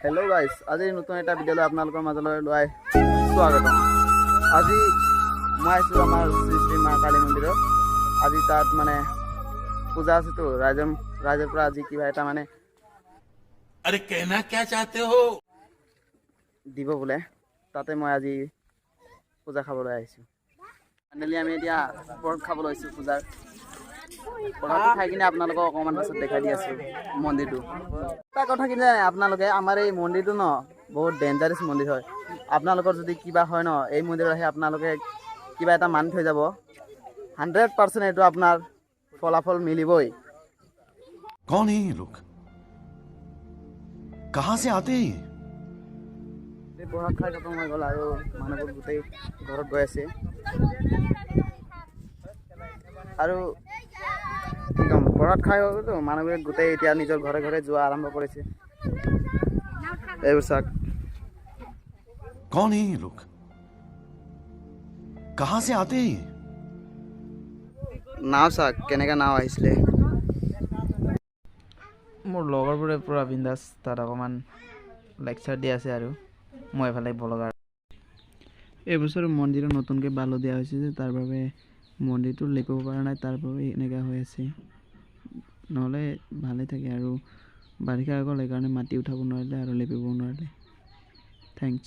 Hello guys আজি নতুন এটা ভিডিঅ' লৈ আপোনালোকৰ মাজলৈ লৈ স্বাগতম। আজি মই আহিছোঁ আমাৰ শ্ৰী শ্ৰী মা কালী মন্দিৰত। আজি তাত মানে পূজা আছে তো ৰাইজৰ পৰা আজি কিবা এটা মানে अरे कहना क्या चाहते हो দিব বোলে, তাতে মই আজি পূজা খাবলৈ আহিছোঁ। ফাইনেলি আমি এতিয়া পৰঠ খাবলৈ আহিছোঁ পূজাৰ। পৰঠটো খাই কিনে আপোনালোকক অকণমান পাছত দেখাই দি আছোঁ মন্দিৰটো। এটা কথা কি জানে আপোনালোকে, আমাৰ এই মন্দিৰটো ন বহুত ডেঞ্জাৰাছ মন্দিৰ হয়। আপোনালোকৰ যদি কিবা হয় ন, এই মন্দিৰত আহি আপোনালোকে কিবা এটা মানি থৈ যাব, 100% এইটো আপোনাৰ ফলাফল মিলিবই। कौन है ये लोग कहां से आते हैं এই পঢ়া খাই খতম হৈ গ'ল আৰু মানুহবোৰ গোটেই ঘৰত গৈ আছে। আৰু কি ক'ম, পঢ়াত খাই হৈ গ'লতো মানুহবোৰে গোটেই এতিয়া নিজৰ ঘৰে ঘৰে যোৱা আৰম্ভ কৰিছে। এইবোৰ চাওক, कौन है ये लोग कहां से आते हैं নাও চাওক কেনেকৈ নাও আহিছিলে। মোৰ লগৰবোৰে পূৰা বিন্দাছ তাত অকণমান লেকচাৰ দি আছে আৰু মই এফালে ব্লগাৰ। এইবছৰ মন্দিৰত নতুনকৈ বালু দিয়া হৈছে যে, তাৰ বাবে মন্দিৰটো লেপিব পৰা নাই, তাৰ বাবে এনেকুৱা হৈ আছে। নহ'লে ভালেই থাকে আৰু বাৰিষা হৈ গ'ল সেইকাৰণে মাটি উঠাব নোৱাৰিলে আৰু লেপিব নোৱাৰিলে। থেংকছ।